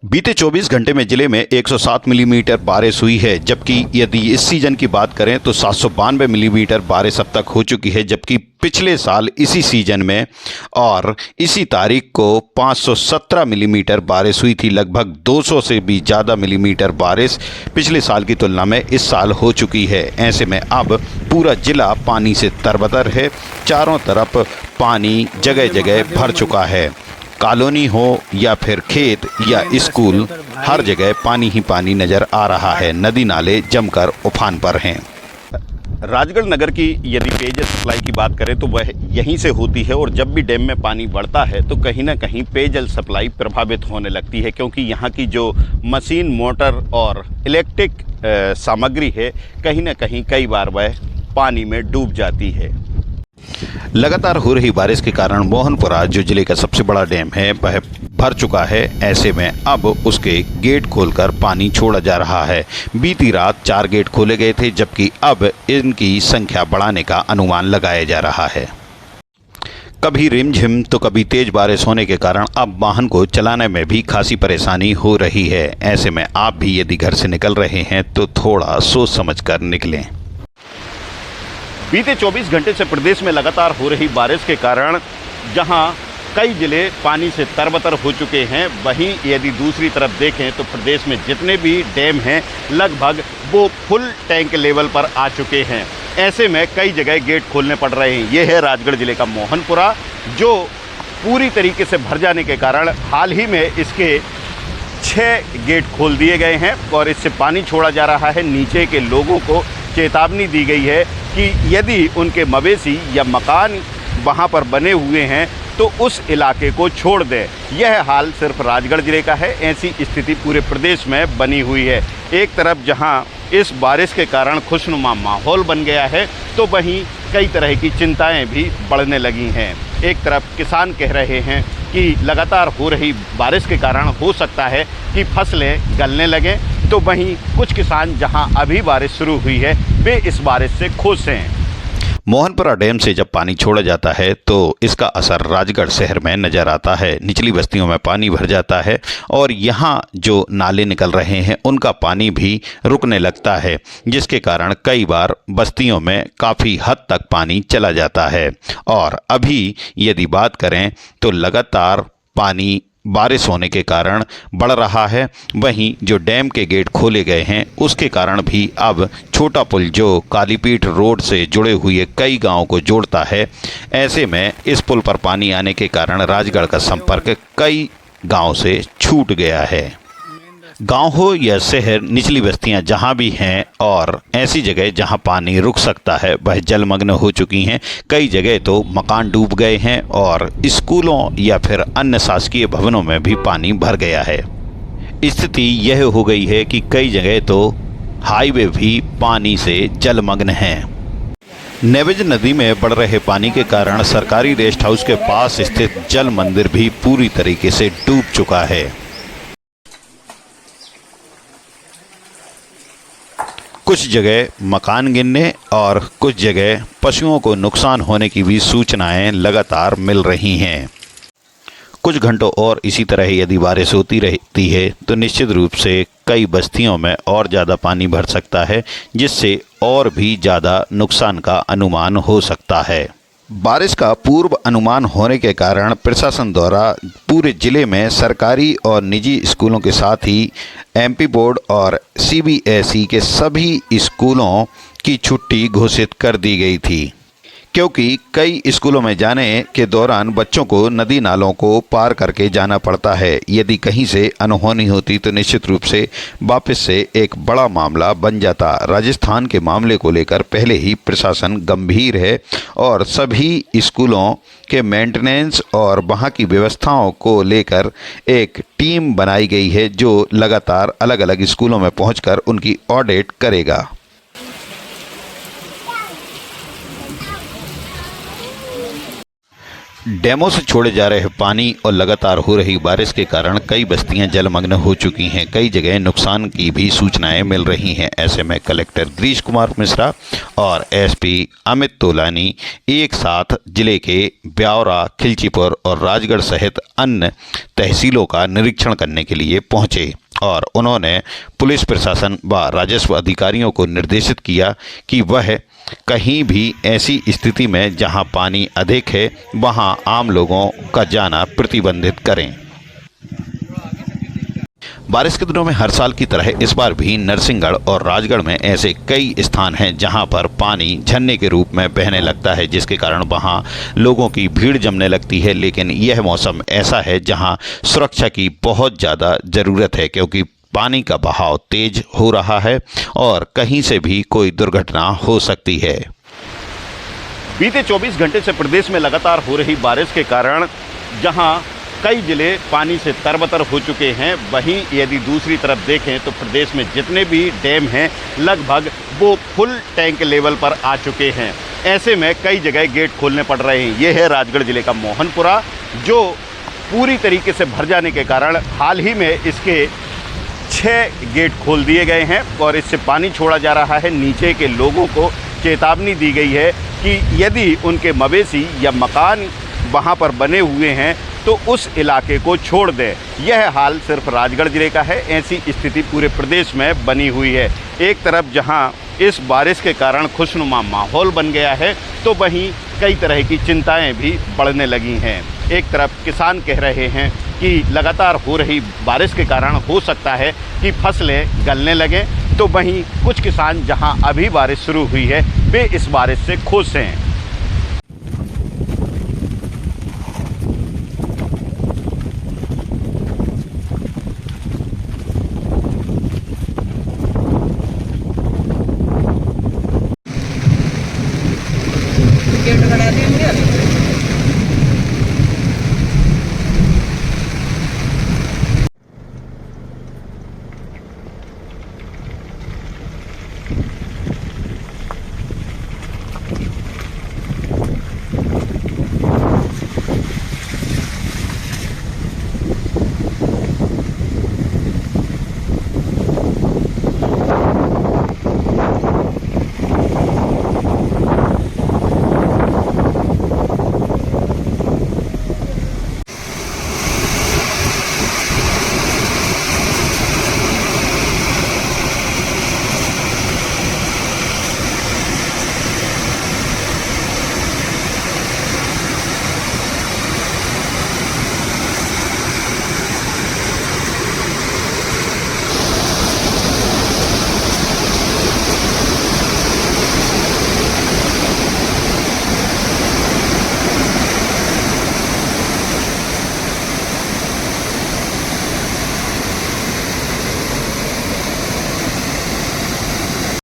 बीते 24 घंटे में जिले में 107 मिलीमीटर बारिश हुई है, जबकि यदि इस सीजन की बात करें तो 792 मिलीमीटर बारिश अब तक हो चुकी है, जबकि पिछले साल इसी सीजन में और इसी तारीख को 517 मिलीमीटर बारिश हुई थी। लगभग 200 से भी ज़्यादा मिलीमीटर बारिश पिछले साल की तुलना में इस साल हो चुकी है। ऐसे में अब पूरा जिला पानी से तरबतर है, चारों तरफ पानी जगह जगह भर चुका है। कॉलोनी हो या फिर खेत या स्कूल, हर जगह पानी ही पानी नज़र आ रहा है। नदी नाले जमकर उफान पर हैं। राजगढ़ नगर की यदि पेयजल सप्लाई की बात करें तो वह यहीं से होती है, और जब भी डैम में पानी बढ़ता है तो कहीं ना कहीं पेयजल सप्लाई प्रभावित होने लगती है, क्योंकि यहाँ की जो मशीन, मोटर और इलेक्ट्रिक सामग्री है कहीं ना कहीं कई बार वह पानी में डूब जाती है। लगातार हो रही बारिश के कारण मोहनपुरा, जो जिले का सबसे बड़ा डैम है, वह भर चुका है। ऐसे में अब उसके गेट खोलकर पानी छोड़ा जा रहा है। बीती रात 4 गेट खोले गए थे, जबकि अब इनकी संख्या बढ़ाने का अनुमान लगाया जा रहा है। कभी रिमझिम तो कभी तेज बारिश होने के कारण अब वाहन को चलाने में भी खासी परेशानी हो रही है। ऐसे में आप भी यदि घर से निकल रहे हैं तो थोड़ा सोच समझ कर निकलें। बीते 24 घंटे से प्रदेश में लगातार हो रही बारिश के कारण जहां कई जिले पानी से तरबतर हो चुके हैं, वहीं यदि दूसरी तरफ देखें तो प्रदेश में जितने भी डैम हैं लगभग वो फुल टैंक लेवल पर आ चुके हैं। ऐसे में कई जगह गेट खोलने पड़ रहे हैं। ये है राजगढ़ जिले का मोहनपुरा, जो पूरी तरीके से भर जाने के कारण हाल ही में इसके 6 गेट खोल दिए गए हैं और इससे पानी छोड़ा जा रहा है। नीचे के लोगों को चेतावनी दी गई है कि यदि उनके मवेशी या मकान वहां पर बने हुए हैं तो उस इलाके को छोड़ दें। यह हाल सिर्फ राजगढ़ जिले का है, ऐसी स्थिति पूरे प्रदेश में बनी हुई है। एक तरफ जहां इस बारिश के कारण खुशनुमा माहौल बन गया है, तो वहीं कई तरह की चिंताएं भी बढ़ने लगी हैं। एक तरफ किसान कह रहे हैं कि लगातार हो रही बारिश के कारण हो सकता है कि फसलें गलने लगें, तो वहीं कुछ किसान जहां अभी बारिश शुरू हुई है वे इस बारिश से खुश हैं। मोहनपुरा डैम से जब पानी छोड़ा जाता है तो इसका असर राजगढ़ शहर में नज़र आता है। निचली बस्तियों में पानी भर जाता है और यहाँ जो नाले निकल रहे हैं उनका पानी भी रुकने लगता है, जिसके कारण कई बार बस्तियों में काफ़ी हद तक पानी चला जाता है। और अभी यदि बात करें तो लगातार पानी बारिश होने के कारण बढ़ रहा है। वहीं जो डैम के गेट खोले गए हैं उसके कारण भी अब छोटा पुल, जो कालीपीठ रोड से जुड़े हुए कई गांवों को जोड़ता है, ऐसे में इस पुल पर पानी आने के कारण राजगढ़ का संपर्क कई गांव से छूट गया है। गांव हो या शहर, निचली बस्तियां जहां भी हैं और ऐसी जगह जहां पानी रुक सकता है वह जलमग्न हो चुकी हैं। कई जगह तो मकान डूब गए हैं और स्कूलों या फिर अन्य शासकीय भवनों में भी पानी भर गया है। स्थिति यह हो गई है कि कई जगह तो हाईवे भी पानी से जलमग्न हैं। नेवज नदी में बढ़ रहे पानी के कारण सरकारी रेस्ट हाउस के पास स्थित जल मंदिर भी पूरी तरीके से डूब चुका है। कुछ जगह मकान गिरने और कुछ जगह पशुओं को नुकसान होने की भी सूचनाएं लगातार मिल रही हैं। कुछ घंटों और इसी तरह यदि बारिश होती रहती है तो निश्चित रूप से कई बस्तियों में और ज़्यादा पानी भर सकता है, जिससे और भी ज़्यादा नुकसान का अनुमान हो सकता है। बारिश का पूर्व अनुमान होने के कारण प्रशासन द्वारा पूरे जिले में सरकारी और निजी स्कूलों के साथ ही एमपी बोर्ड और सीबीएसई के सभी स्कूलों की छुट्टी घोषित कर दी गई थी, क्योंकि कई स्कूलों में जाने के दौरान बच्चों को नदी नालों को पार करके जाना पड़ता है। यदि कहीं से अनहोनी होती तो निश्चित रूप से वापस से एक बड़ा मामला बन जाता। राजस्थान के मामले को लेकर पहले ही प्रशासन गंभीर है और सभी स्कूलों के मेंटेनेंस और वहाँ की व्यवस्थाओं को लेकर एक टीम बनाई गई है, जो लगातार अलग अलग स्कूलों में पहुँचकर उनकी ऑडिट करेगा। डैमों से छोड़े जा रहे पानी और लगातार हो रही बारिश के कारण कई बस्तियां जलमग्न हो चुकी हैं। कई जगह नुकसान की भी सूचनाएं मिल रही हैं। ऐसे में कलेक्टर गिरीश कुमार मिश्रा और एसपी अमित तोलानी एक साथ जिले के ब्यावरा, खिलचीपुर और राजगढ़ सहित अन्य तहसीलों का निरीक्षण करने के लिए पहुंचे और उन्होंने पुलिस प्रशासन व राजस्व अधिकारियों को निर्देशित किया कि वह कहीं भी ऐसी स्थिति में जहां पानी अधिक है वहां आम लोगों का जाना प्रतिबंधित करें। बारिश के दिनों में हर साल की तरह इस बार भी नरसिंहगढ़ और राजगढ़ में ऐसे कई स्थान हैं जहां पर पानी झरने के रूप में बहने लगता है, जिसके कारण वहां लोगों की भीड़ जमने लगती है। लेकिन यह मौसम ऐसा है जहां सुरक्षा की बहुत ज़्यादा ज़रूरत है, क्योंकि पानी का बहाव तेज हो रहा है और कहीं से भी कोई दुर्घटना हो सकती है। बीते 24 घंटे से प्रदेश में लगातार हो रही बारिश के कारण जहां कई जिले पानी से तरबतर हो चुके हैं, वहीं यदि दूसरी तरफ देखें तो प्रदेश में जितने भी डैम हैं लगभग वो फुल टैंक लेवल पर आ चुके हैं। ऐसे में कई जगह गेट खोलने पड़ रहे हैं। ये है राजगढ़ जिले का मोहनपुरा, जो पूरी तरीके से भर जाने के कारण हाल ही में इसके 6 गेट खोल दिए गए हैं और इससे पानी छोड़ा जा रहा है। नीचे के लोगों को चेतावनी दी गई है कि यदि उनके मवेशी या मकान वहां पर बने हुए हैं तो उस इलाके को छोड़ दें। यह हाल सिर्फ राजगढ़ जिले का है, ऐसी स्थिति पूरे प्रदेश में बनी हुई है। एक तरफ जहां इस बारिश के कारण खुशनुमा माहौल बन गया है तो वहीं कई तरह की चिंताएं भी बढ़ने लगी हैं। एक तरफ किसान कह रहे हैं कि लगातार हो रही बारिश के कारण हो सकता है कि फसलें गलने लगें, तो वहीं कुछ किसान जहां अभी बारिश शुरू हुई है वे इस बारिश से खुश हैं।